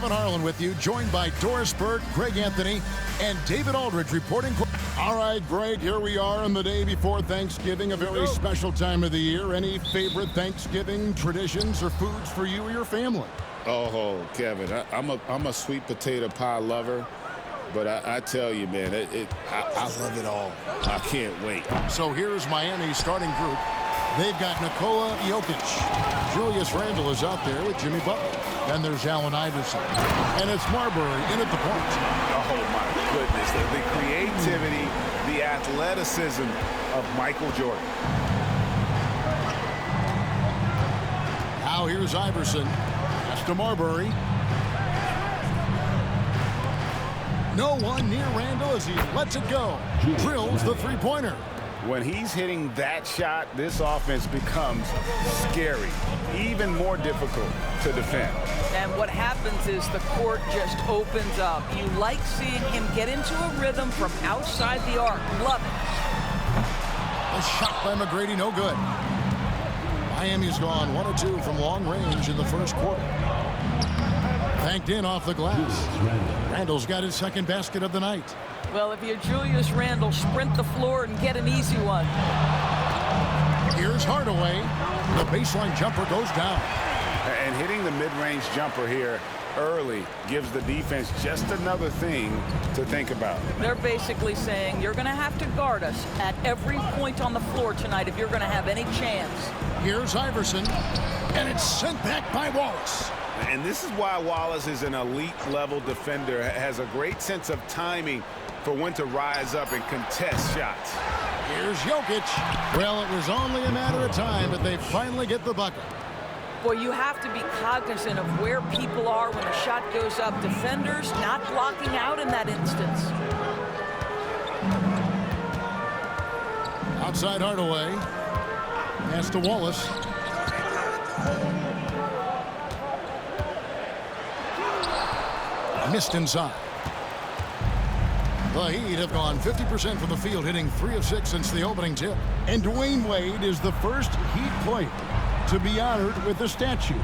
Kevin Harlan with you, joined by Doris Burke, Greg Anthony, and David Aldridge reporting. All right, Greg, here we are on the day before Thanksgiving, a very special time of the year. Any favorite Thanksgiving traditions or foods for you or your family? Oh, Kevin, I'm a sweet potato pie lover, but I tell you, man, I love it all. I can't wait. So here's Miami's starting group. They've got Nikola Jokic. Julius Randle is out there with Jimmy Butler. Then there's Allen Iverson. And it's Marbury in at the point. Oh, my goodness. The creativity, the athleticism of Michael Jordan. Now here's Iverson. Pass to Marbury. No one near Randle as he lets it go. Drills the three-pointer. When he's hitting that shot, this offense becomes scary, even more difficult to defend. And what happens is the court just opens up. You like seeing him get into a rhythm from outside the arc. Love it. A shot by McGrady, no good. Miami's gone 1 of 2 from long range in the first quarter. Banked in off the glass. Randle's got his second basket of the night. Well, if you're Julius Randle, sprint the floor and get an easy one. Here's Hardaway. The baseline jumper goes down. And hitting the mid-range jumper here early gives the defense just another thing to think about. They're basically saying you're going to have to guard us at every point on the floor tonight if you're going to have any chance. Here's Iverson, and it's sent back by Wallace. And this is why Wallace is an elite-level defender, has a great sense of timing for when to rise up and contest shots. Here's Jokic. Well, it was only a matter of time, but they finally get the bucket. Boy, you have to be cognizant of where people are when the shot goes up. Defenders not blocking out in that instance. Outside Hardaway. Pass to Wallace. Missed inside. The Heat have gone 50% from the field, hitting 3 of 6 since the opening tip. And Dwayne Wade is the first Heat player to be honored with a statue.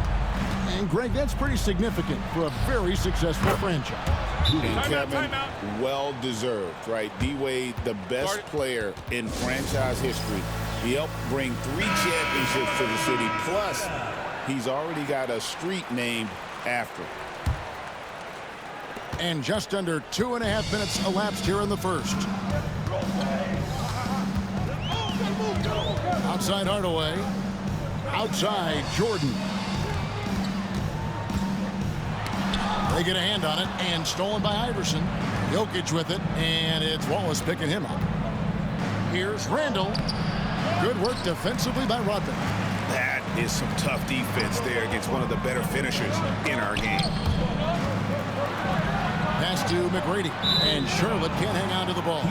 And, Greg, that's pretty significant for a very successful franchise. And Kevin, well-deserved, right? D-Wade, the best player in franchise history. He helped bring 3 championships to the city. Plus, he's already got a street named after him. And just under 2.5 minutes elapsed here in the first. Outside Hardaway. Outside Jordan. They get a hand on it, and stolen by Iverson. Jokic with it, and it's Wallace picking him up. Here's Randle. Good work defensively by Rodman. That is some tough defense there against one of the better finishers in our game. Pass to McGrady, and Charlotte can't hang on to the ball.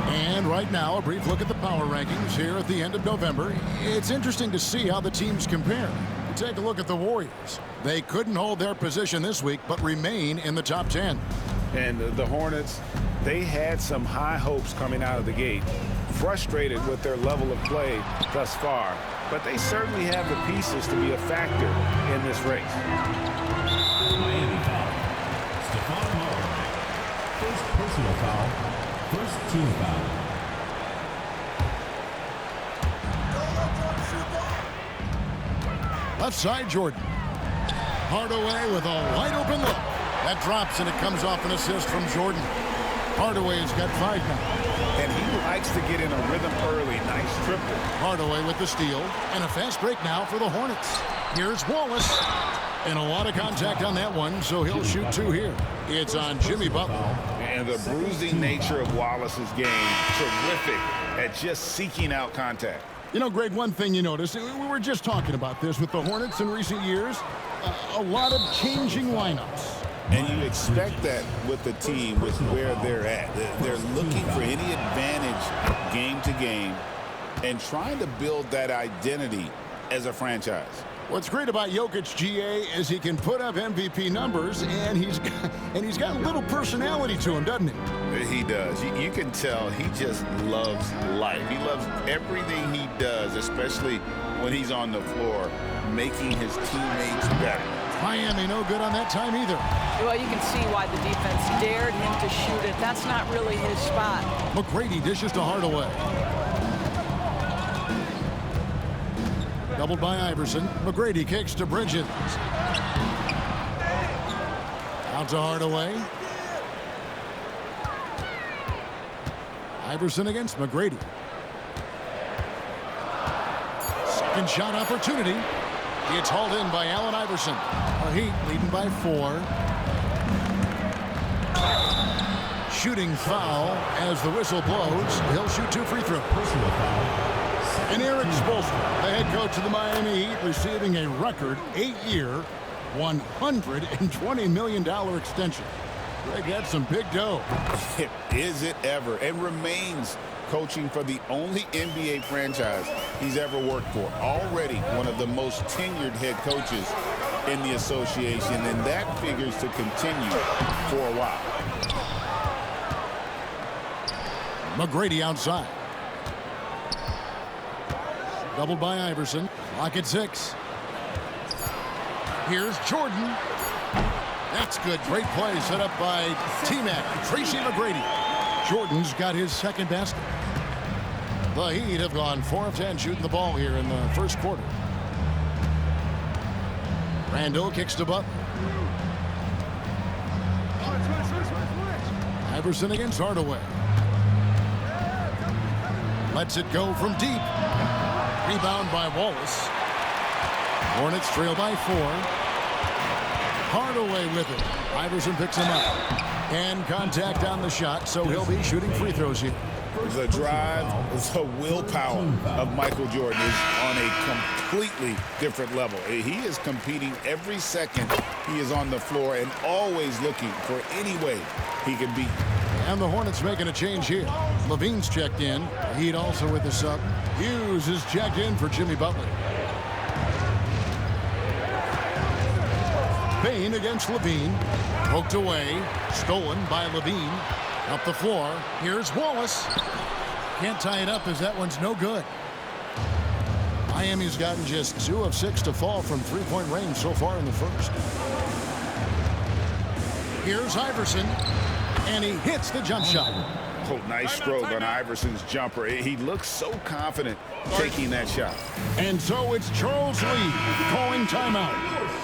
And right now, a brief look at the power rankings here at the end of November. It's interesting to see how the teams compare. Take a look at the Warriors. They couldn't hold their position this week, but remain in the top 10. And the Hornets, they had some high hopes coming out of the gate. Frustrated with their level of play thus far, but they certainly have the pieces to be a factor in this race. Miami foul. Stephon Marbury. First personal foul. First team foul. Left side, Jordan. Hardaway with a wide-open look. That drops, and it comes off an assist from Jordan. Hardaway's got 5 now. And he likes to get in a rhythm early. Nice triple. Hardaway with the steal, and a fast break now for the Hornets. Here's Wallace. And a lot of contact on that one, so he'll shoot 2 here. It's on Jimmy Butler. And the bruising nature of Wallace's game, terrific at just seeking out contact. You know, Greg, one thing you notice, we were just talking about this with the Hornets in recent years, a lot of changing lineups. And you expect that with the team, with where they're at. They're looking for any advantage game to game and trying to build that identity as a franchise. What's great about Jokic, GA, is he can put up MVP numbers, and he's got a little personality to him, doesn't he? He does. You can tell he just loves life. He loves everything he does, especially when he's on the floor, making his teammates better. Miami no good on that time either. Well, you can see why the defense dared him to shoot it. That's not really his spot. McGrady dishes to Hardaway. Doubled by Iverson. McGrady kicks to Bridges. Out to Hardaway. Iverson against McGrady. Second shot opportunity. It's hauled in by Allen Iverson. The Heat leading by 4. Shooting foul as the whistle blows. He'll shoot 2 free throws. Personal foul. And Eric Spoelstra, the head coach of the Miami Heat, receiving a record 8-year, $120 million extension. Greg, that's some big dough. Is it ever? And remains coaching for the only NBA franchise he's ever worked for. Already one of the most tenured head coaches in the association, and that figures to continue for a while. McGrady outside. Doubled by Iverson. Clock at 6. Here's Jordan. That's good. Great play set up by T-Mac. Tracy McGrady. Jordan's got his second basket. The Heat have gone 4 of 10 shooting the ball here in the first quarter. Randall kicks to Butler. Iverson against Hardaway. Lets it go from deep. Rebound by Wallace. Hornets trail by 4. Hardaway with it. Iverson picks him up. And contact on the shot, so he'll be shooting free throws here. The drive, the willpower of Michael Jordan is on a completely different level. He is competing every second he is on the floor and always looking for any way he can beat. And the Hornets making a change here. Levine's checked in. The Heat also with the sub. Hughes is checked in for Jimmy Butler. Bane against Levine. Poked away. Stolen by Levine. Up the floor. Here's Wallace. Can't tie it up as that one's no good. Miami's gotten just 2 of 6 to fall from three-point range so far in the first. Here's Iverson. And he hits the jump shot. Oh, nice stroke on Iverson's jumper. He looks so confident taking that shot. And so it's Charles Lee calling timeout.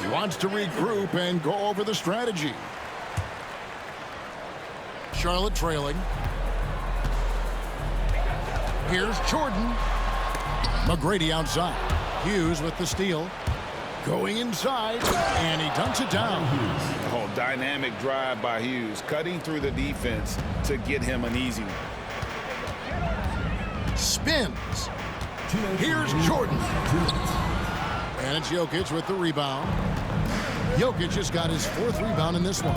He wants to regroup and go over the strategy. Charlotte trailing. Here's Jordan. McGrady outside. Hughes with the steal. Going inside, and he dunks it down. Oh, dynamic drive by Hughes, cutting through the defense to get him an easy one. Spins. Here's Jordan. And it's Jokic with the rebound. Jokic just got his 4th rebound in this one.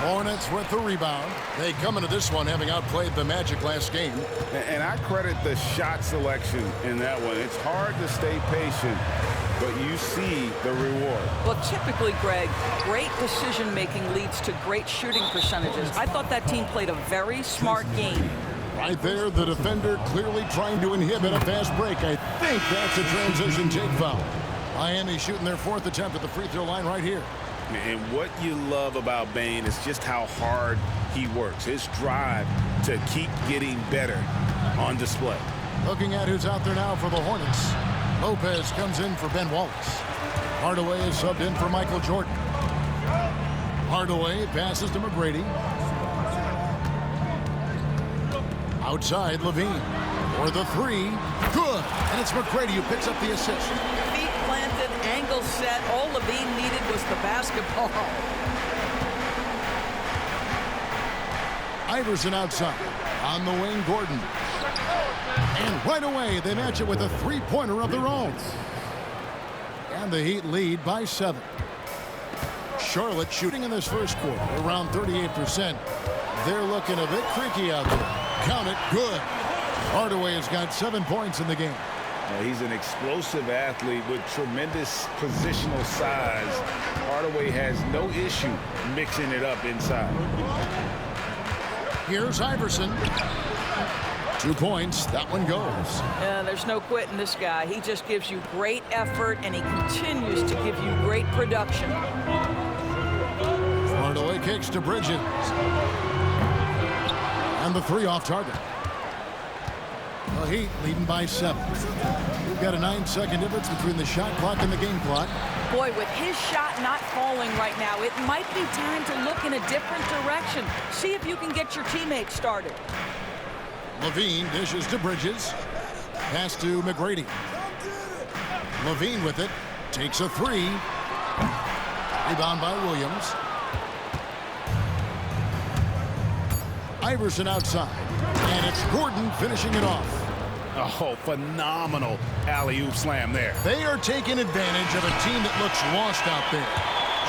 Hornets with the rebound. They come into this one having outplayed the Magic last game. And I credit the shot selection in that one. It's hard to stay patient, but you see the reward. Well, typically, Greg, great decision-making leads to great shooting percentages. I thought that team played a very smart game. Right there, the defender clearly trying to inhibit a fast break. I think that's a transition take foul. Miami shooting their 4th attempt at the free throw line right here. And what you love about Bane is just how hard he works. His drive to keep getting better on display. Looking at who's out there now for the Hornets. Lopez comes in for Ben Wallace. Hardaway is subbed in for Michael Jordan. Hardaway passes to McGrady. Outside, Levine. For the 3. Good. And it's McGrady who picks up the assist. Feet planted, angle set. All Levine needed was the basketball. Iverson outside. On the wing, Gordon. And right away, they match it with a 3-pointer of their own. And the Heat lead by 7. Charlotte shooting in this first quarter around 38%. They're looking a bit creaky out there. Count it, good. Hardaway has got 7 points in the game. He's an explosive athlete with tremendous positional size. Hardaway has no issue mixing it up inside. Here's Iverson. 2 points. That one goes. There's no quitting this guy. He just gives you great effort, and he continues to give you great production. Hardaway kicks to Bridges. And the 3 off target. The Heat leading by 7. We've got a 9-second difference between the shot clock and the game clock. Boy, with his shot not falling right now, it might be time to look in a different direction. See if you can get your teammates started. Levine dishes to Bridges. Pass to McGrady. Levine with it. Takes a 3. Rebound by Williams. Iverson outside. And it's Gordon finishing it off. Oh, phenomenal alley-oop slam there. They are taking advantage of a team that looks lost out there.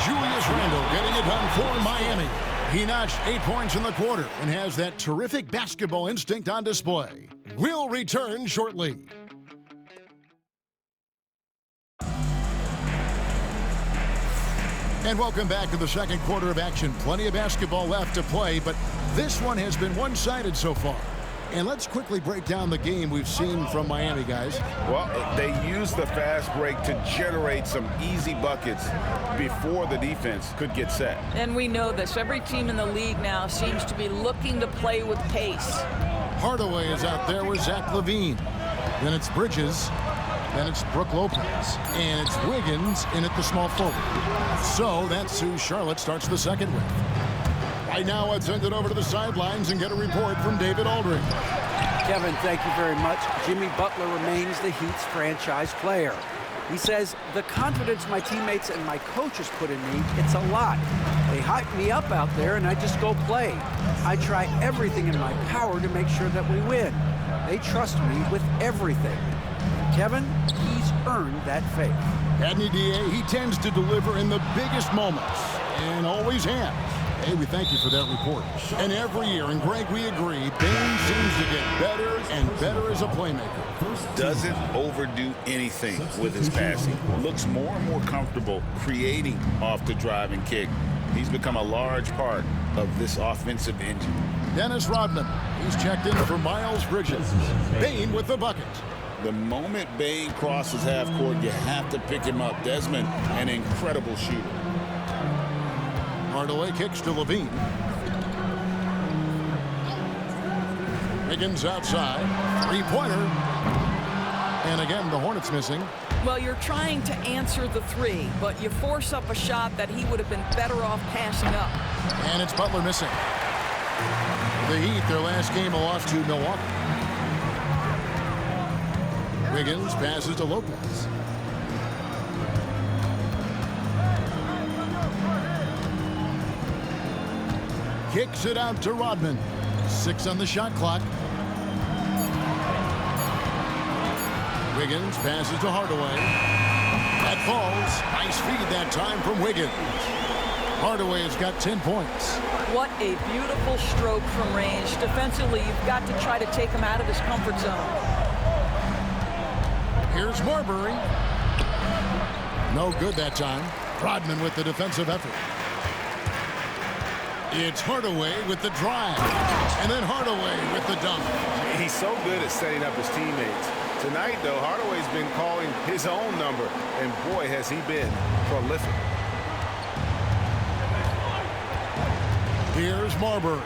Julius Randle getting it done for Miami. He notched 8 points in the quarter and has that terrific basketball instinct on display. We'll return shortly. And welcome back to the second quarter of action. Plenty of basketball left to play, but this one has been one-sided so far. And let's quickly break down the game we've seen from Miami, guys. Well, they used the fast break to generate some easy buckets before the defense could get set. And we know this. Every team in the league now seems to be looking to play with pace. Hardaway is out there with Zach LaVine. Then it's Bridges. Then it's Brook Lopez. And it's Wiggins in at the small forward. So that's who Charlotte starts the second with. Right now, let's send it over to the sidelines and get a report from David Aldridge. Kevin, thank you very much. Jimmy Butler remains the Heat's franchise player. He says, the confidence my teammates and my coaches put in me, it's a lot. They hype me up out there and I just go play. I try everything in my power to make sure that we win. They trust me with everything. Kevin, he's earned that faith. Adney DA, he tends to deliver in the biggest moments and always has. Hey, we thank you for that report. And every year, and Greg, we agree, Bane seems to get better and better as a playmaker. Doesn't overdo anything with his passing. Looks more and more comfortable creating off the drive and kick. He's become a large part of this offensive engine. Dennis Rodman, he's checked in for Miles Bridges. Bane with the bucket. The moment Bane crosses half court, you have to pick him up. Desmond, an incredible shooter. Hardaway kicks to Levine. Wiggins outside. Three-pointer. And again, the Hornets missing. Well, you're trying to answer the 3, but you force up a shot that he would have been better off passing up. And it's Butler missing. The Heat, their last game, a loss to Milwaukee. Wiggins passes to Lopez. Kicks it out to Rodman. 6 on the shot clock. Wiggins passes to Hardaway. That falls. Nice feed that time from Wiggins. Hardaway has got 10 points. What a beautiful stroke from range. Defensively, you've got to try to take him out of his comfort zone. Here's Marbury. No good that time. Rodman with the defensive effort. It's Hardaway with the drive. And then Hardaway with the dunk. He's so good at setting up his teammates. Tonight, though, Hardaway's been calling his own number. And boy, has he been prolific. Here's Marbury.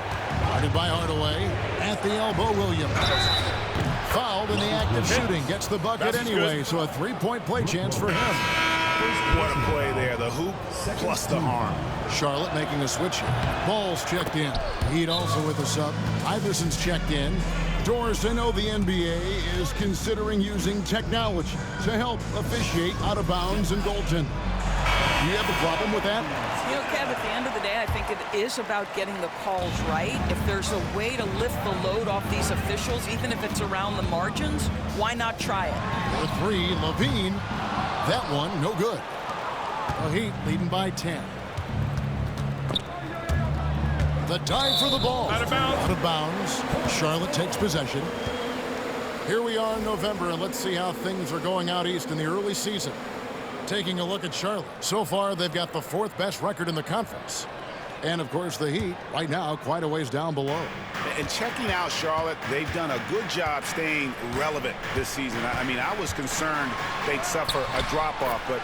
Guarded by Hardaway. At the elbow, Williams. Fouled in the act of shooting. Gets the bucket anyway, so a three-point play chance for him. What a play there. The hoop plus the arm. Charlotte making a switch here. Ball's checked in. Heat also with a sub. Iverson's checked in. Doris, I know the NBA is considering using technology to help officiate out of bounds and goaltending. Do you have a problem with that? You know, Kev, at the end of the day, I think it is about getting the calls right. If there's a way to lift the load off these officials, even if it's around the margins, why not try it? For 3, Levine. That one, no good. The Heat leading by 10. The dive for the ball. Out of bounds. Out of bounds. Charlotte takes possession. Here we are in November, and let's see how things are going out east in the early season. Taking a look at Charlotte. So far, they've got the 4th best record in the conference. And, of course, the Heat, right now, quite a ways down below. And checking out Charlotte, they've done a good job staying relevant this season. I mean, I was concerned they'd suffer a drop-off, but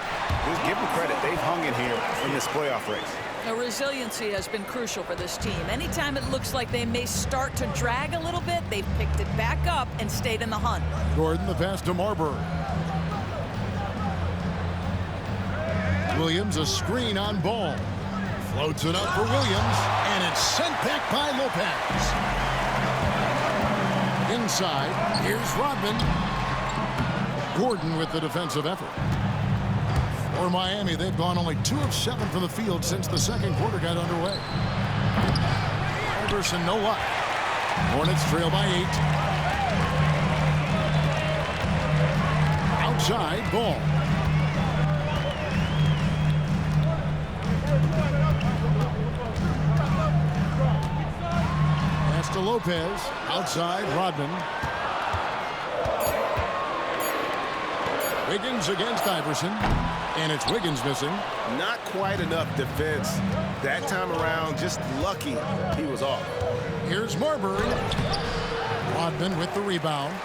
just give them credit. They've hung in here in this playoff race. The resiliency has been crucial for this team. Anytime it looks like they may start to drag a little bit, they've picked it back up and stayed in the hunt. Gordon, the pass to Marbury. Williams, a screen on Ball. Floats it up for Williams, and it's sent back by Lopez. Inside, here's Rodman. Gordon with the defensive effort. For Miami, they've gone only 2 of 7 from the field since the second quarter got underway. Iverson, no luck. Hornets trail by 8. Outside, Ball. Pass to Lopez. Outside, Rodman. Wiggins against Iverson. And it's Wiggins missing. Not quite enough defense that time around. Just lucky he was off. Here's Marbury. Rodman with the rebound.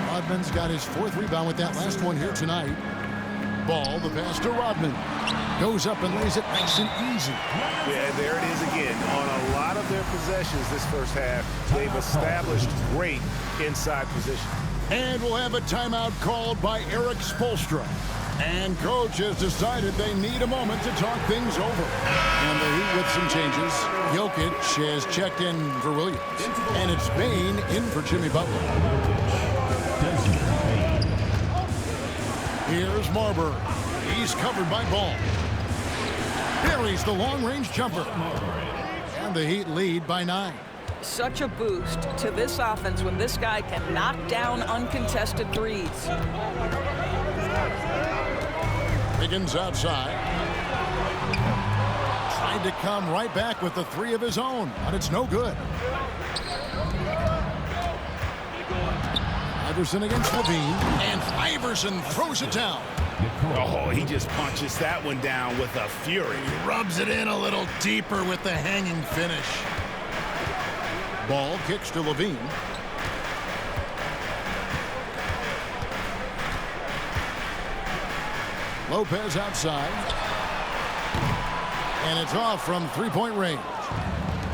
Rodman's got his 4th rebound with that last one here tonight. Ball, the pass to Rodman. Goes up and lays it nice and easy. Yeah, there it is again. On a lot of their possessions this first half, they've established great inside position. And we'll have a timeout called by Eric Spoelstra. And coach has decided they need a moment to talk things over. And the Heat with some changes. Jokic has checked in for Williams. And it's Bane in for Jimmy Butler. Here's Marbury. He's covered by Ball. Buries the long-range jumper. And the Heat lead by 9. Such a boost to this offense when this guy can knock down uncontested threes. Wiggins outside. Tried to come right back with the 3 of his own, but it's no good. Iverson against Levine, and Iverson throws it down. Oh, he just punches that one down with a fury. Rubs it in a little deeper with the hanging finish. Ball kicks to Levine. Lopez outside. And it's off from 3-point range.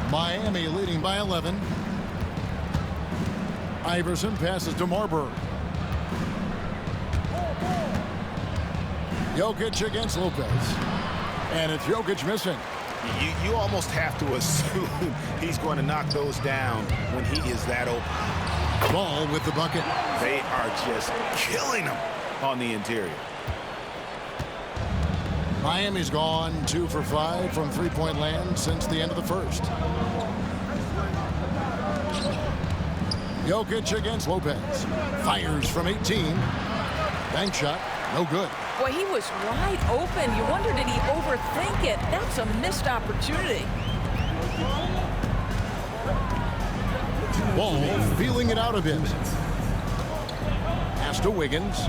Miami leading by 11. Iverson passes to Marbury. Jokic against Lopez. And it's Jokic missing. You almost have to assume he's going to knock those down when he is that open. Ball with the bucket. They are just killing him on the interior. Miami's gone 2 for 5 from 3-point land since the end of the first. Jokic against Lopez. Fires from 18. Bank shot. No good. Boy, he was wide open. You wonder, did he overthink it? That's a missed opportunity. Ball feeling it out a bit. Pass to Wiggins.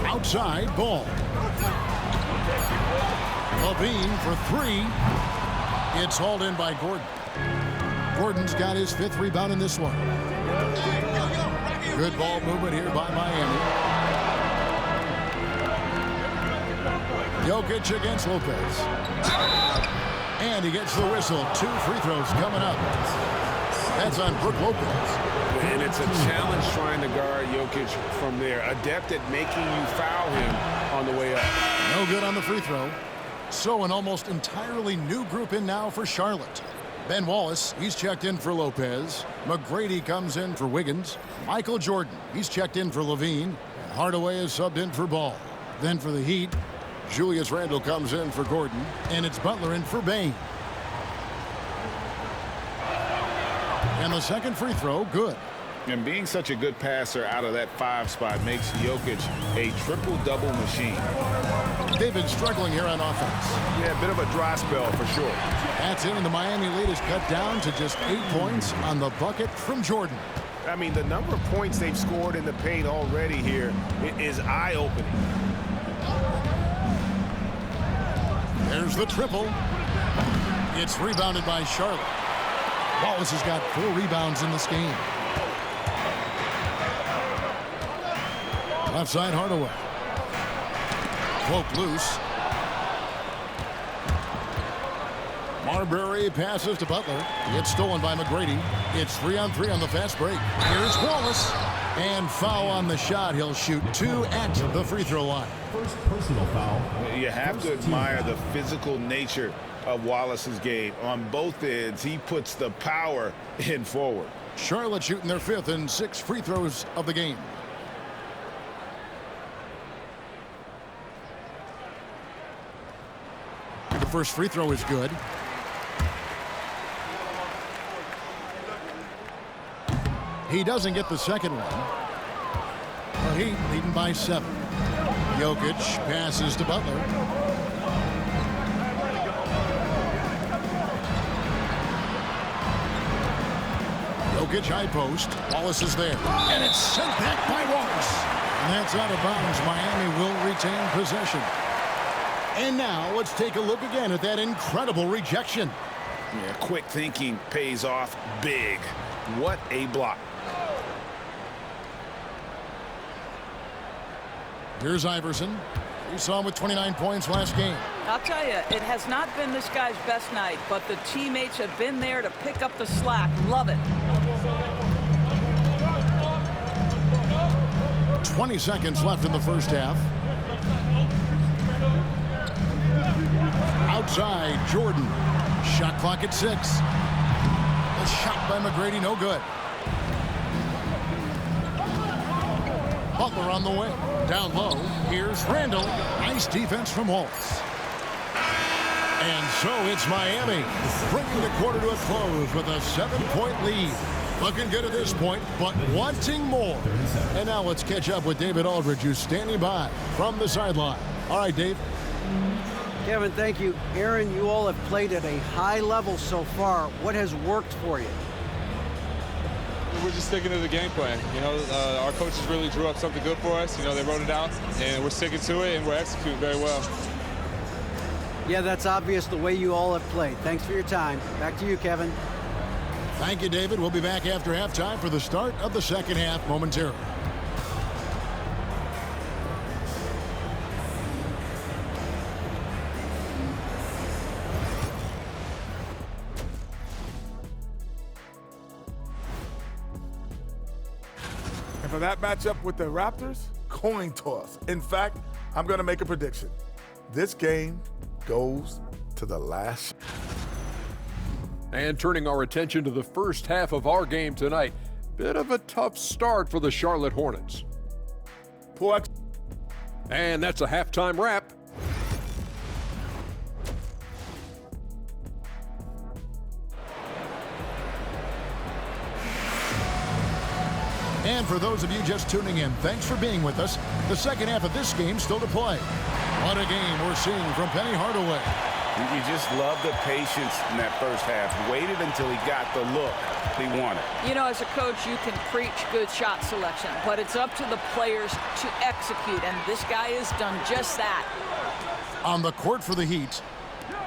Outside, Ball. Levine for 3. It's hauled in by Gordon. Gordon's got his 5th rebound in this one. Good ball movement here by Miami. Jokic against Lopez. And he gets the whistle. 2 free throws coming up. That's on Brook Lopez. And it's a challenge trying to guard Jokic from there. Adept at making you foul him on the way up. No good on the free throw. So an almost entirely new group in now for Charlotte. Ben Wallace, he's checked in for Lopez. McGrady comes in for Wiggins. Michael Jordan, he's checked in for Levine. And Hardaway is subbed in for Ball. Then for the Heat, Julius Randle comes in for Gordon. And it's Butler in for Bane. And the second free throw, good. And being such a good passer out of that 5 spot makes Jokic a triple-double machine. They've been struggling here on offense. Yeah, a bit of a dry spell for sure. That's it, and the Miami lead is cut down to just 8 points on the bucket from Jordan. I mean, the number of points they've scored in the paint already here is eye-opening. There's the triple. It's rebounded by Charlotte. Wallace has got 4 rebounds in this game. Left side, Hardaway. Poke loose. Marbury passes to Butler. It's stolen by McGrady. It's 3-on-3 on the fast break. Here's Wallace. And foul on the shot. He'll shoot 2 at the free throw line. First personal foul. You have to admire the physical nature of Wallace's game. On both ends, he puts the power in forward. Charlotte shooting their 5th and 6 free throws of the game. The first free throw is good. He doesn't get the second one. But Heat leading by 7. Jokic passes to Butler. Jokic high post. Wallace is there. And it's sent back by Wallace. And that's out of bounds. Miami will retain possession. And now let's take a look again at that incredible rejection. Yeah, quick thinking pays off big. What a block. Here's Iverson. We saw him with 29 points last game. I'll tell you, it has not been this guy's best night, but the teammates have been there to pick up the slack. Love it. 20 seconds left in the first half. Outside, Jordan. Shot clock at 6. A shot by McGrady, no good. Butler on the way. Down low, here's Randall. Nice defense from Wallace. And so it's Miami, bringing the quarter to a close with a 7-point lead. Looking good at this point, but wanting more. And now let's catch up with David Aldridge, who's standing by from the sideline. All right, Dave. Kevin, thank you. Aaron, you all have played at a high level so far. What has worked for you? We're just sticking to the game plan. You know, our coaches really drew up something good for us. You know, they wrote it out, and we're sticking to it, and we're executing very well. Yeah, that's obvious the way you all have played. Thanks for your time. Back to you, Kevin. Thank you, David. We'll be back after halftime for the start of the second half momentarily. And for that matchup with the Raptors, coin toss. In fact, I'm going to make a prediction. This game goes to the last. And turning our attention to the first half of our game tonight, bit of a tough start for the Charlotte Hornets. And that's a halftime wrap. And for those of you just tuning in, thanks for being with us. The second half of this game still to play. What a game we're seeing from Penny Hardaway. You just love the patience in that first half. Waited until he got the look he wanted. You know, as a coach, you can preach good shot selection, but it's up to the players to execute, and this guy has done just that. On the court for the Heat,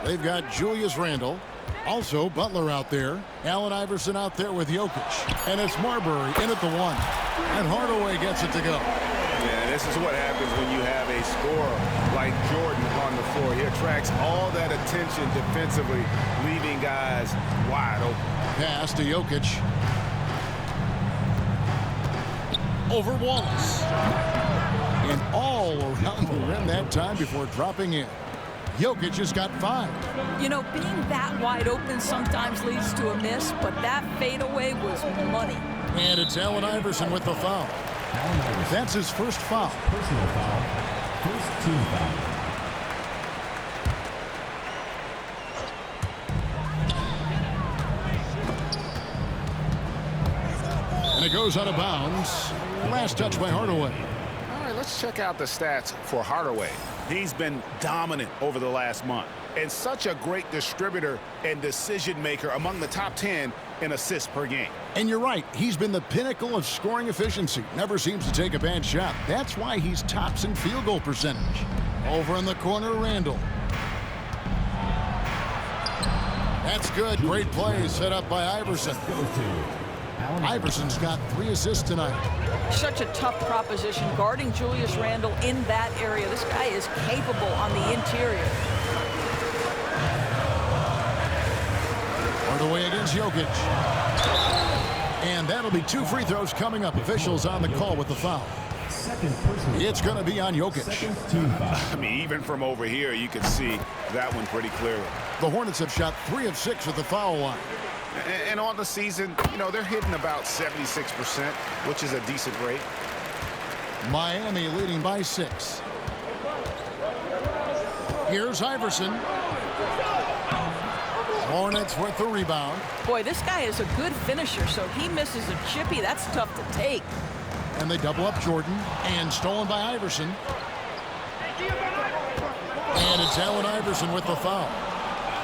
they've got Julius Randle. Also, Butler out there. Allen Iverson out there with Jokic. And it's Marbury in at the 1. And Hardaway gets it to go. Yeah, this is what happens when you have a scorer like Jordan on the floor. He attracts all that attention defensively, leaving guys wide open. Pass to Jokic. Over Wallace. And all around the rim that time before dropping in. Jokic has got 5. You know, being that wide open sometimes leads to a miss, but that fadeaway was money. And it's Allen Iverson with the foul. That's his first foul. Personal foul. First team foul. And it goes out of bounds. Last touch by Hardaway. All right, let's check out the stats for Hardaway. He's been dominant over the last month and such a great distributor and decision maker, among the top 10 in assists per game. And you're right, he's been the pinnacle of scoring efficiency. Never seems to take a bad shot. That's why he's tops in field goal percentage. Over in the corner, Randall. That's good. Great play set up by Iverson. Iverson's got 3 assists tonight. Such a tough proposition guarding Julius Randle in that area. This guy is capable on the interior. Hardaway against Jokic. And that'll be 2 free throws coming up. Officials on the call with the foul. It's going to be on Jokic. I mean, even from over here, you can see that one pretty clearly. The Hornets have shot 3 of 6 at the foul line. And on the season, you know, they're hitting about 76%, which is a decent rate. Miami leading by 6. Here's Iverson. Hornets with the rebound. Boy, this guy is a good finisher, so he misses a chippy. That's tough to take. And they double up Jordan, and stolen by Iverson. And it's Allen Iverson with the foul.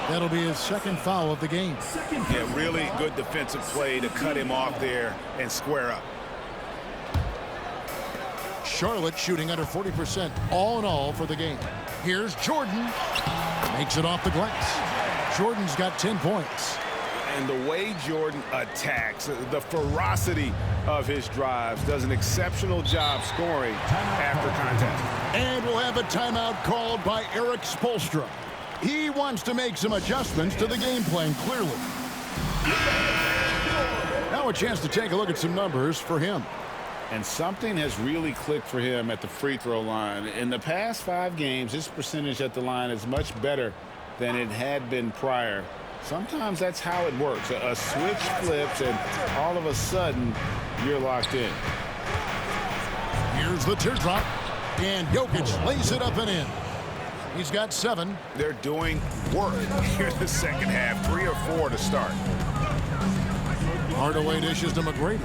That'll be his 2nd foul of the game. Yeah, really good defensive play to cut him off there and square up. Charlotte shooting under 40% all in all for the game. Here's Jordan. Makes it off the glass. Jordan's got 10 points. And the way Jordan attacks, the ferocity of his drives, does an exceptional job scoring after contact. And we'll have a timeout called by Eric Spoelstra. He wants to make some adjustments to the game plan, clearly. Now a chance to take a look at some numbers for him. And something has really clicked for him at the free throw line. In the past 5 games, his percentage at the line is much better than it had been prior. Sometimes that's how it works. A switch flips, and all of a sudden, you're locked in. Here's the teardrop, and Jokic lays it up and in. He's got 7. They're doing work here in the second half. 3 or 4 to start. Hardaway dishes to McGrady.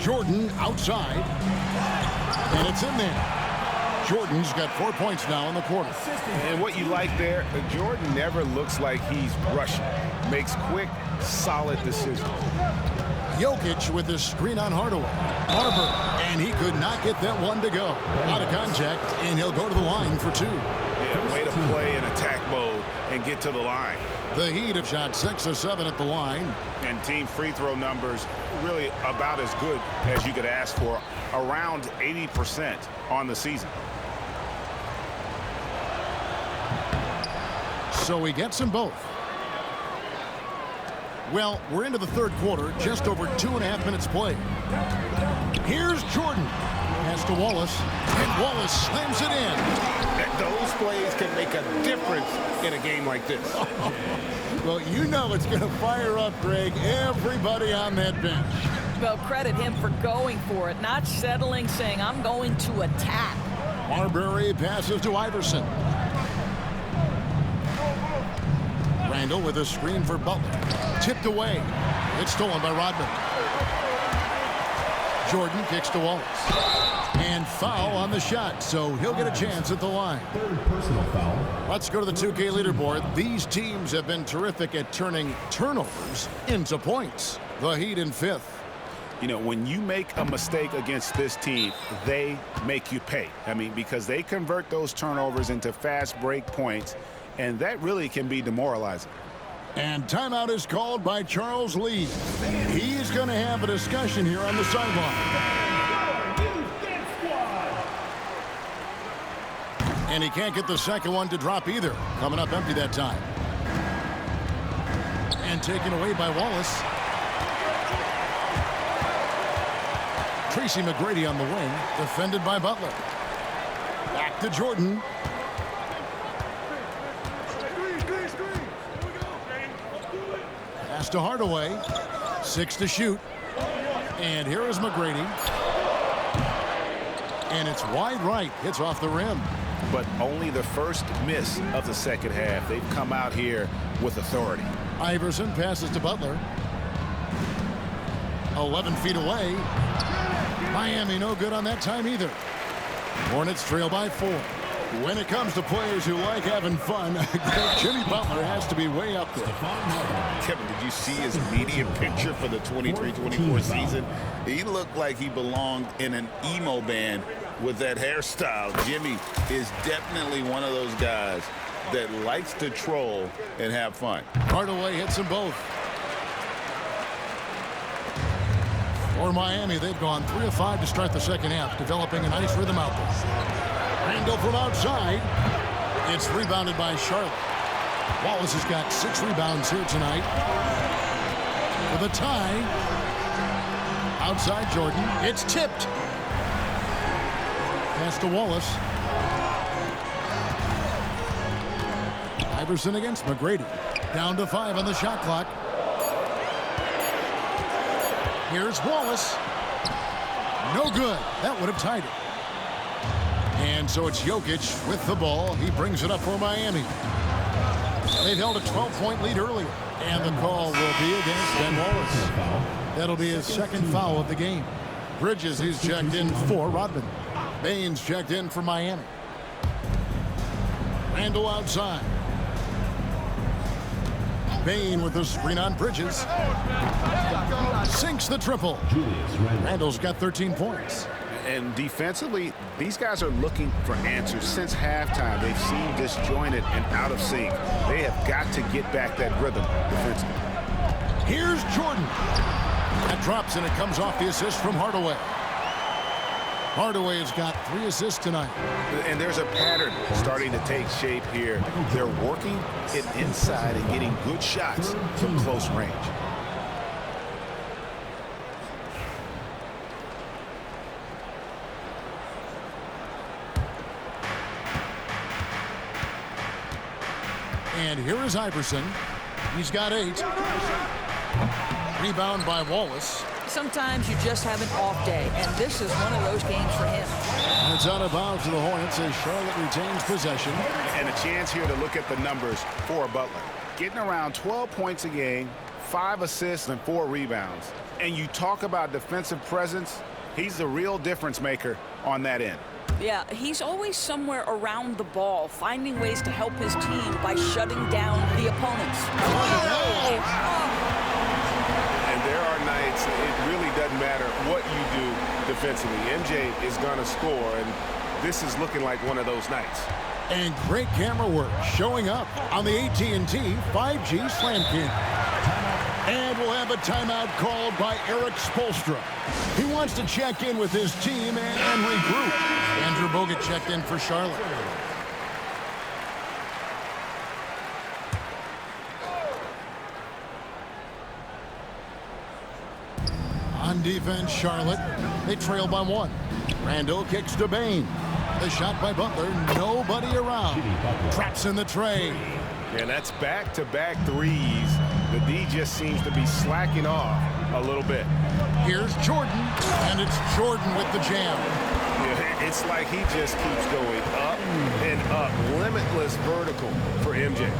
Jordan outside, and it's in there. Jordan's got 4 points now in the quarter. And what you like there, Jordan never looks like he's rushing. Makes quick, solid decisions. Jokic with his screen on Hardaway. Barber, and he could not get that one to go. Out of contact, and he'll go to the line for 2. Yeah, way to play in attack mode and get to the line. The Heat have shot 6 of 7 at the line. And team free throw numbers really about as good as you could ask for. Around 80% on the season. So he gets them both. Well, we're into the 3rd quarter, just over 2.5 minutes played. Here's Jordan. Pass to Wallace, and Wallace slams it in. Those plays can make a difference in a game like this. Well, you know it's going to fire up, Greg, everybody on that bench. Well, credit him for going for it, not settling, saying, I'm going to attack. Marbury passes to Iverson. Randle with a screen for Butler. Tipped away. It's stolen by Rodman. Jordan kicks to Wallace. And foul on the shot, so he'll get a chance at the line. 3rd personal foul. Let's go to the 2K leaderboard. These teams have been terrific at turning turnovers into points. The Heat in 5th. You know, when you make a mistake against this team, they make you pay. I mean, because they convert those turnovers into fast break points, and that really can be demoralizing. And timeout is called by Charles Lee. He's going to have a discussion here on the sideline. And he can't get the second one to drop either. Coming up empty that time. And taken away by Wallace. Tracy McGrady on the wing, defended by Butler. Back to Jordan. Pass to Hardaway. 6 to shoot. And here is McGrady. And it's wide right. Hits off the rim. But only the first miss of the second half. They've come out here with authority. Iverson passes to Butler. 11 feet away. Miami no good on that time either. Hornets trail by 4. When it comes to players who like having fun, Jimmy Butler has to be way up there. Kevin, did you see his media picture for the 23-24 season? He looked like he belonged in an emo band with that hairstyle. Jimmy is definitely one of those guys that likes to troll and have fun. Hardaway hits them both. For Miami, they've gone 3 of 5 to start the second half, developing a nice rhythm out there. Randall from outside. It's rebounded by Charlotte. Wallace has got 6 rebounds here tonight. For the tie. Outside Jordan. It's tipped. Pass to Wallace. Iverson against McGrady. Down to 5 on the shot clock. Here's Wallace. No good. That would have tied it. And so it's Jokic with the ball. He brings it up for Miami. They've held a 12-point lead earlier. And the call will be against Ben Wallace. That'll be his second foul of the game. Bridges, he's checked in for Rodman. Baines checked in for Miami. Randall outside. Bain with the screen on Bridges. Sinks the triple. Randall's got 13 points. And defensively, these guys are looking for answers. Since halftime, they've seemed disjointed and out of sync. They have got to get back that rhythm defensively. Here's Jordan. That drops, and it comes off the assist from Hardaway. Hardaway has got 3 assists tonight. And there's a pattern starting to take shape here. They're working it inside and getting good shots from close range. And here is Iverson. He's got 8. Rebound by Wallace. Sometimes you just have an off day, and this is one of those games for him. And it's out of bounds to the Hornets as Charlotte retains possession. And a chance here to look at the numbers for Butler. Getting around 12 points a game, 5 assists, and 4 rebounds. And you talk about defensive presence, he's the real difference maker on that end. Yeah, he's always somewhere around the ball, finding ways to help his team by shutting down the opponents. And there are nights it really doesn't matter what you do defensively. MJ is going to score, and this is looking like one of those nights. And great camera work showing up on the AT&T 5G Slam King. And we'll have a timeout called by Eric Spoelstra. He wants to check in with his team and regroup. Andrew Bogut checked in for Charlotte. On defense, Charlotte. They trail by 1. Randall kicks to Bain. The shot by Butler. Nobody around. Traps in the tray. And that's back-to-back threes. The D just seems to be slacking off a little bit. Here's Jordan, and it's Jordan with the jam. Yeah, it's like he just keeps going up and up. Limitless vertical for MJ.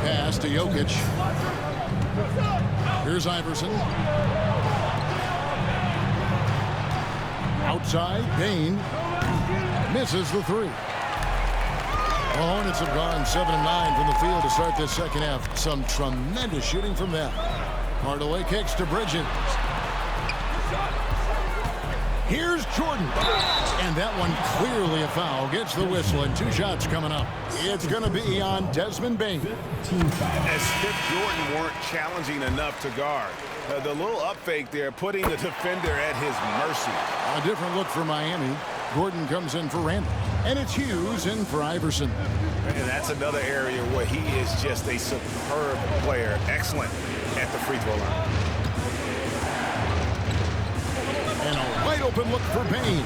Pass to Jokic. Here's Iverson. Outside, Bain misses the 3. The Hornets have gone 7-9 from the field to start this second half. Some tremendous shooting from them. Hardaway kicks to Bridges. Here's Jordan. And that one clearly a foul. Gets the whistle, and 2 shots coming up. It's going to be on Desmond Bain. As if Jordan weren't challenging enough to guard. The little up fake there, putting the defender at his mercy. A different look for Miami. Gordon comes in for Randall. And it's Hughes in for Iverson. And that's another area where he is just a superb player. Excellent at the free throw line. And a wide open look for Bain.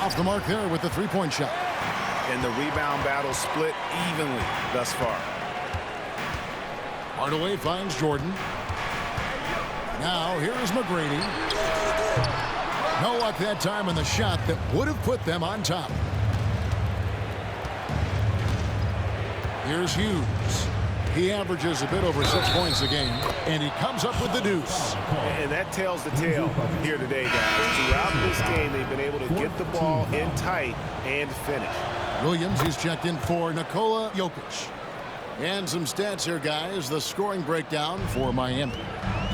Off the mark there with the 3-point shot. And the rebound battle split evenly thus far. Hardaway finds Jordan. Now here is McGrady. No luck that time on the shot that would have put them on top. Here's Hughes. He averages a bit over 6 points a game, and he comes up with the deuce. And that tells the tale here today, guys. Throughout this game, they've been able to get the ball in tight and finish. Williams, he's checked in for Nikola Jokic. And some stats here, guys. The scoring breakdown for Miami.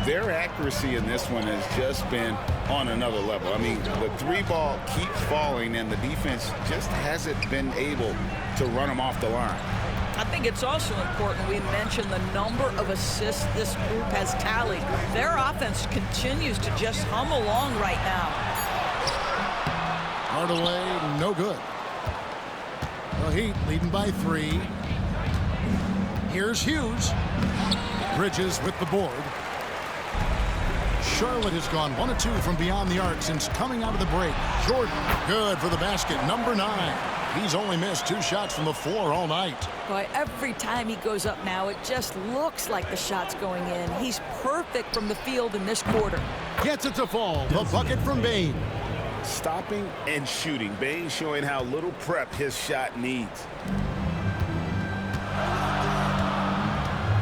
Their accuracy in this one has just been on another level. I mean, the 3-ball keeps falling, and the defense just hasn't been able to run them off the line. I think it's also important we mention the number of assists this group has tallied. Their offense continues to just hum along right now. Hardaway, no good. The Heat leading by 3. Here's Hughes. Bridges with the board. Charlotte has gone 1 of 2 from beyond the arc since coming out of the break. Jordan, good for the basket. Number 9. He's only missed 2 shots from the floor all night. Boy, every time he goes up now, it just looks like the shot's going in. He's perfect from the field in this quarter. Gets it to fall. The bucket from Bane. Stopping and shooting. Bane showing how little prep his shot needs.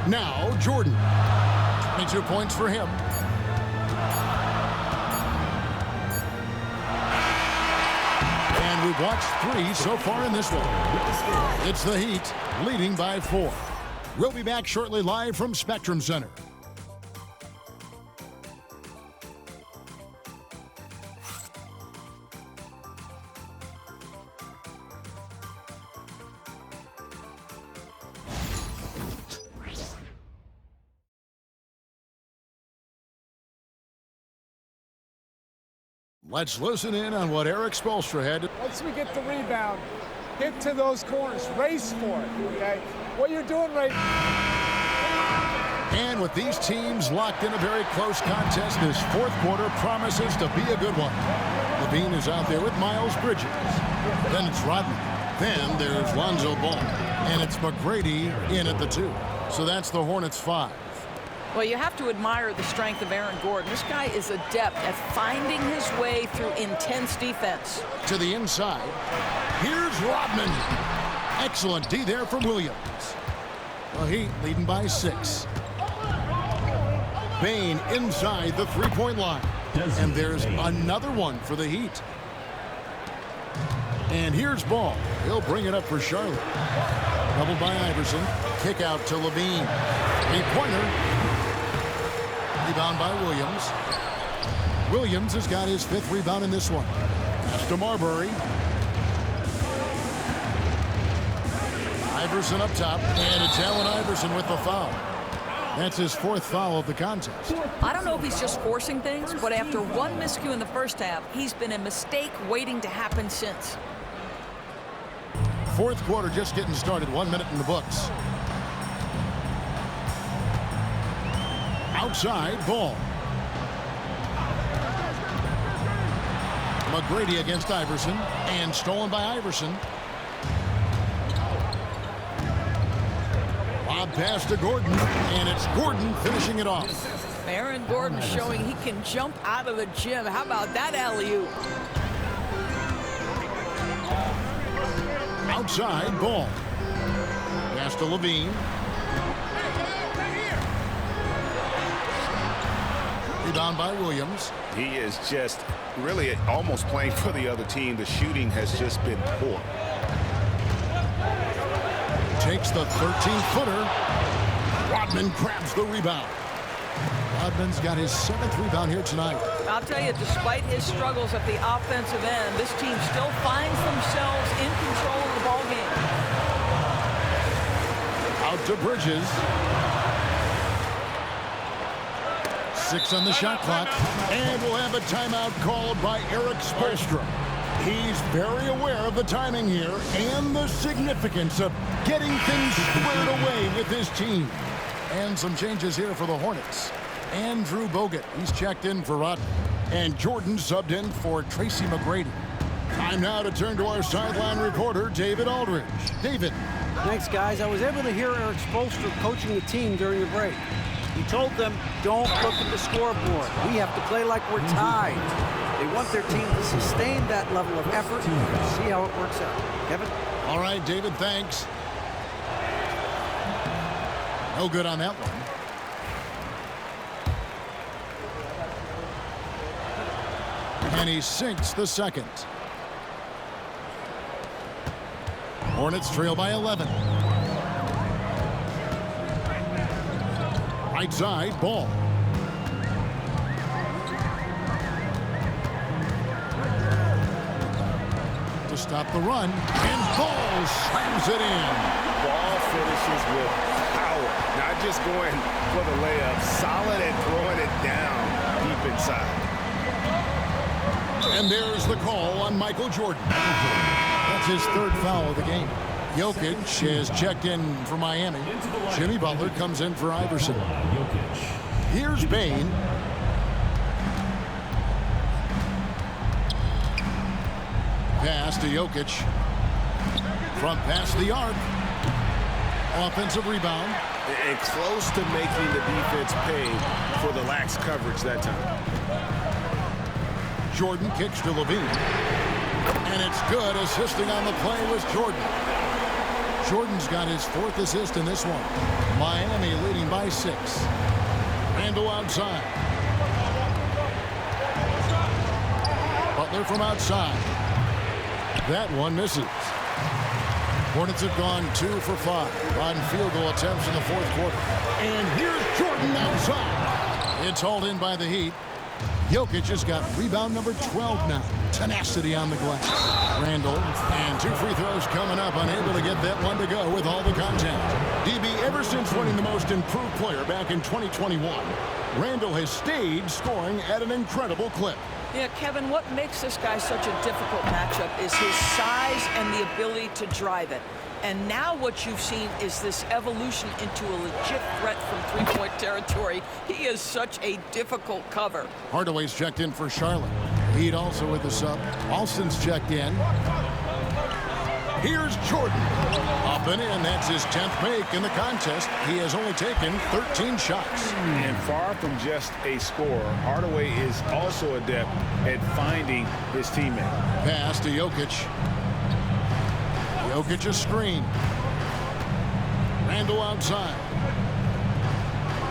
Now Jordan. 22 points for him. And we've watched 3 so far in this one. It's the Heat leading by 4. We'll be back shortly live from Spectrum Center. Let's listen in on what Erik Spoelstra had. Once we get the rebound, hit to those corners, race for it, okay? What you're doing right now. And with these teams locked in a very close contest, this 4th quarter promises to be a good one. Levine is out there with Miles Bridges. Then it's Rodman. Then there's Lonzo Ball. And it's McGrady in at the 2. So that's the Hornets' 5. Well, you have to admire the strength of Aaron Gordon. This guy is adept at finding his way through intense defense. To the inside. Here's Rodman. Excellent D there from Williams. The Heat leading by 6. Bane inside the 3-point line. And there's another one for the Heat. And here's Ball. He'll bring it up for Charlotte. Doubled by Iverson. Kick out to Levine. 3-pointer. Rebound by Williams. Williams has got his 5th rebound in this one. Pass to Marbury. Iverson up top, and it's Allen Iverson with the foul. That's his 4th foul of the contest. I don't know if he's just forcing things, but after one miscue in the first half, he's been a mistake waiting to happen since. 4th quarter just getting started. 1 minute in the books. Outside, Ball. McGrady against Iverson, and stolen by Iverson. Lob pass to Gordon, and it's Gordon finishing it off. Aaron Gordon showing he can jump out of the gym. How about that alley-oop? Outside, Ball. Pass to Levine. Rebound by Williams. He is just really almost playing for the other team. The shooting has just been poor. Takes the 13-footer. Rodman grabs the rebound. Rodman's got his 7th rebound here tonight. I'll tell you, despite his struggles at the offensive end, this team still finds themselves in control of the ball game. Out to Bridges. 6 on the shot clock, and we'll have a timeout called by Erik Spoelstra. He's very aware of the timing here and the significance of getting things squared away with his team. And some changes here for the Hornets. Andrew Bogut, he's checked in for Rodman, and Jordan subbed in for Tracy McGrady. Time now to turn to our sideline reporter, David Aldridge. David. Thanks, guys. I was able to hear Erik Spoelstra coaching the team during the break. He told them, don't look at the scoreboard. We have to play like we're tied. They want their team to sustain that level of effort. See how it works out. Kevin? All right, David, thanks. No good on that one. And he sinks the second. Hornets trail by 11. Right side, Ball. To stop the run, and Ball slams it in. Ball finishes with power, not just going for the layup, solid and throwing it down deep inside. And there's the call on Michael Jordan. That's his third foul of the game. Jokic has checked in for Miami. Jimmy Butler comes in for Iverson. Here's Bane. Pass to Jokic. Front pass the arc. Offensive rebound. And close to making the defense pay for the lax coverage that time. Jordan kicks to Levine. And it's good. Assisting on the play was Jordan. Jordan's got his fourth assist in this one. Miami leading by 6. Randle outside. Butler from outside. That one misses. Hornets have gone 2 for 5 on field goal attempts in the fourth quarter. And here's Jordan outside. It's hauled in by the Heat. Jokic has got rebound number 12 now. Tenacity on the glass. Randle, and 2 free throws coming up, unable to get that one to go with all the contact. DB, ever since winning the most improved player back in 2021, Randle has stayed scoring at an incredible clip. Yeah, Kevin, what makes this guy such a difficult matchup is his size and the ability to drive it. And now what you've seen is this evolution into a legit threat from three-point territory. He is such a difficult cover. Hardaway's checked in for Charlotte. Heat also with the sub. Alston's checked in. Here's Jordan. Up and in. That's his 10th make in the contest. He has only taken 13 shots. And far from just a scorer, Hardaway is also adept at finding his teammate. Pass to Jokic. Jokic a screen. Randle outside.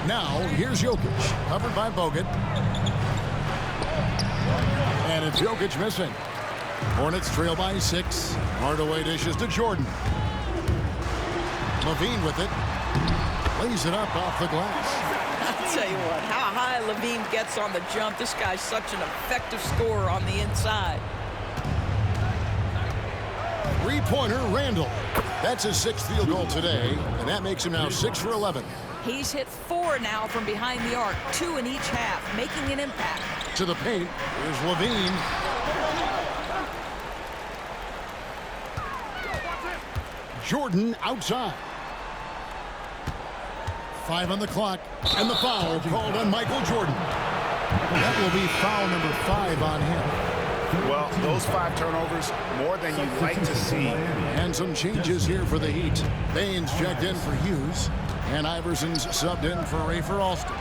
Now, here's Jokic. Covered by Bogut. And it's Jokic missing. Hornets trail by 6. Hardaway dishes to Jordan. Levine with it. Lays it up off the glass. I'll tell you what, how high Levine gets on the jump. This guy's such an effective scorer on the inside. Three-pointer, Randle. That's his 6th field goal today, and that makes him now 6 for 11. He's hit 4 now from behind the arc, 2 in each half, making an impact. To the paint, here's Levine. Jordan outside. 5 on the clock, and the foul called on Michael Jordan. That will be foul number 5 on him. Well, those 5 turnovers, more than you'd like to see. And some changes here for the Heat. Baines checked in for Hughes, and Iverson's subbed in for Rafer Alston.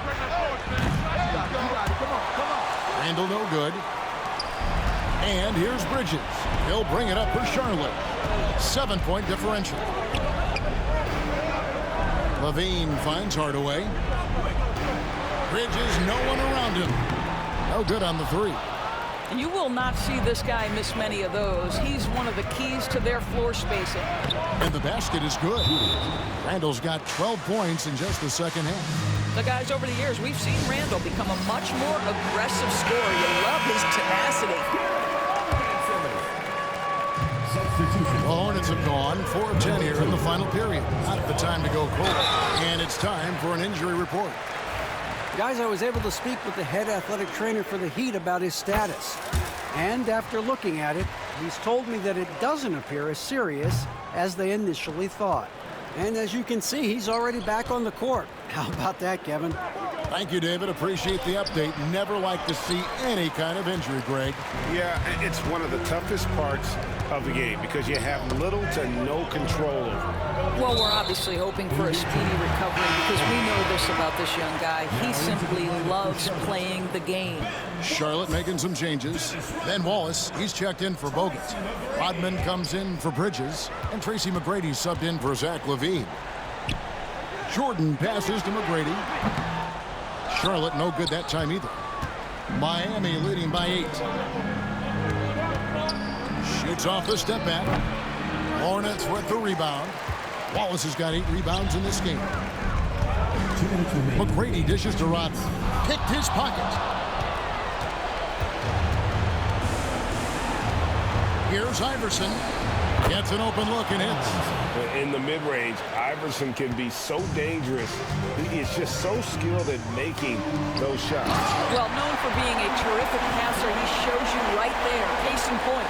Randle no good. And here's Bridges. He'll bring it up for Charlotte. 7-point differential. Levine finds Hardaway. Bridges, no one around him. No good on the 3. And you will not see this guy miss many of those. He's one of the keys to their floor spacing. And the basket is good. Randle's got 12 points in just the second half. The guys, over the years, we've seen Randle become a much more aggressive scorer. You love his tenacity. The Hornets have gone 4 of 10 here in the final period. Not the time to go cold. And it's time for an injury report. Guys, I was able to speak with the head athletic trainer for the Heat about his status. And after looking at it, he's told me that it doesn't appear as serious as they initially thought. And as you can see, he's already back on the court. How about that, Kevin? Thank you, David. Appreciate the update. Never like to see any kind of injury, Greg. Yeah, it's one of the toughest parts of the game because you have little to no control over it. Well, we're obviously hoping for a speedy recovery because we know this about this young guy. He simply loves playing the game. Charlotte making some changes. Then Wallace, he's checked in for Bogut. Rodman comes in for Bridges. And Tracy McGrady subbed in for Zach LaVine. Jordan passes to McGrady. Charlotte no good that time either. Miami leading by 8. Shoots off the step back. Hornets with the rebound. Wallace has got 8 rebounds in this game. McGrady dishes to Rodman. Picked his pocket. Here's Iverson. Gets an open look and hits. In the mid-range, Iverson can be so dangerous. He is just so skilled at making those shots. Well, known for being a terrific passer, he shows you right there. Case in point.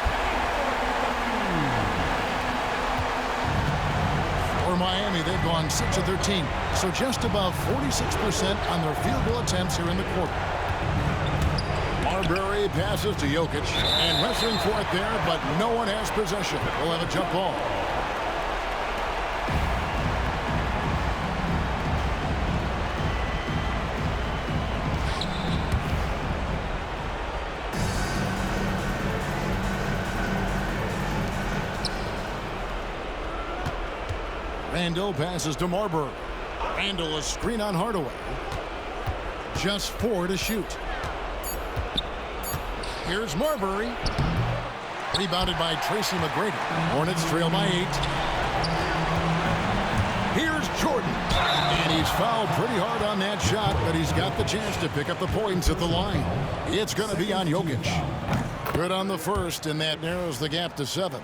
For Miami, they've gone 6 of 13, so just above 46% on their field goal attempts here in the quarter. Marbury passes to Jokic, and wrestling for it there, but no one has possession. We'll have a jump ball. Randall passes to Marbury. Randall a screen on Hardaway. Just 4 to shoot. Here's Marbury. Rebounded by Tracy McGrady. Hornets trail by 8. Here's Jordan. And he's fouled pretty hard on that shot, but he's got the chance to pick up the points at the line. It's going to be on Jokic. Good on the first, and that narrows the gap to 7.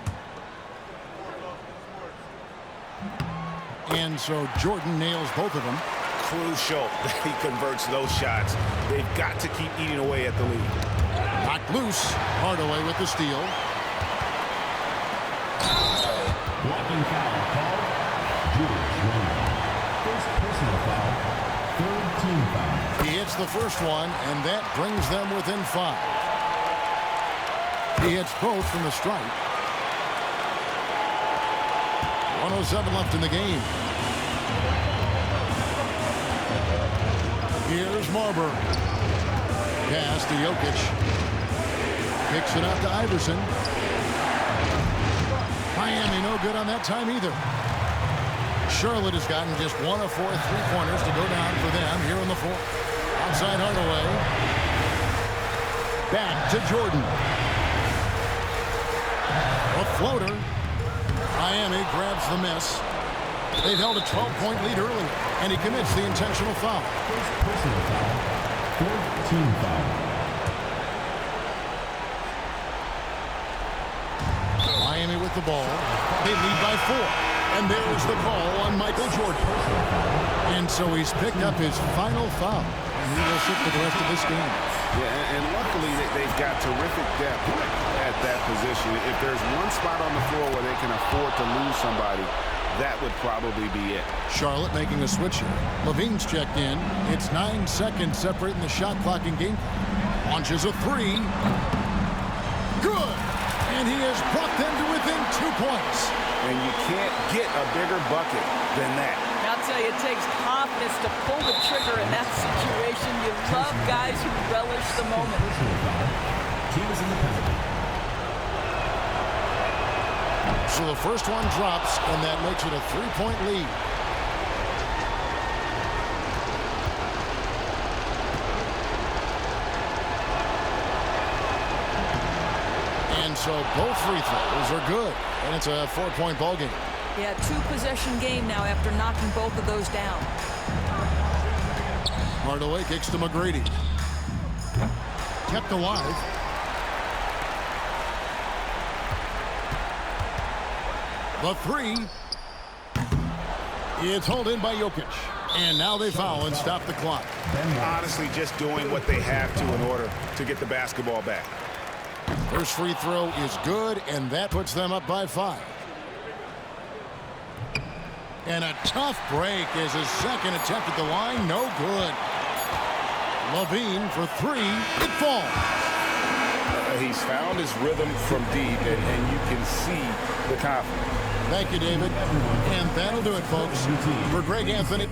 And so Jordan nails both of them. Crucial that he converts those shots. They've got to keep eating away at the lead. Knocked loose. Hardaway with the steal. Blocking foul called. Julius Randle. First personal foul. Third team foul. He hits the first one, and that brings them within 5. He hits both from the stripe. 1:07 left in the game. Here's Marbury. Pass to Jokic. Picks it up to Iverson. Miami no good on that time either. Charlotte has gotten just 1 of 4 3-pointers to go down for them here in the 4th. Outside Hardaway. Back to Jordan. A floater. Miami grabs the miss. They've held a 12-point lead earlier, and he commits the intentional foul. First personal foul. Fourth team foul. Miami with the ball. They lead by 4. And there's the call on Michael Jordan. And so he's picked up his final foul. And he will sit for the rest of this game. Yeah, and luckily they've got terrific depth at that position. If there's one spot on the floor where they can afford to lose somebody, that would probably be it. Charlotte making a switch here. Levine's checked in. It's 9 seconds separating the shot clock and game. Launches a 3. Good! And he has brought them to within 2 points. And you can't get a bigger bucket than that. I'll tell you, it takes confidence to pull the trigger in that situation. You love guys who relish the moment. Teams in the penalty. So the first one drops, and that makes it a 3-point lead. And so both free throws are good, and it's a 4-point ball game. Yeah, 2-possession game now after knocking both of those down. Hardaway kicks to McGrady. Kept alive. The 3. It's hauled in by Jokic. And now they foul and stop the clock. Honestly, just doing what they have to in order to get the basketball back. First free throw is good, and that puts them up by 5. And a tough break is his second attempt at the line. No good. Levine for 3. It falls. He's found his rhythm from deep, and you can see the confidence. Thank you, David. And that'll do it, folks. For Greg Anthony.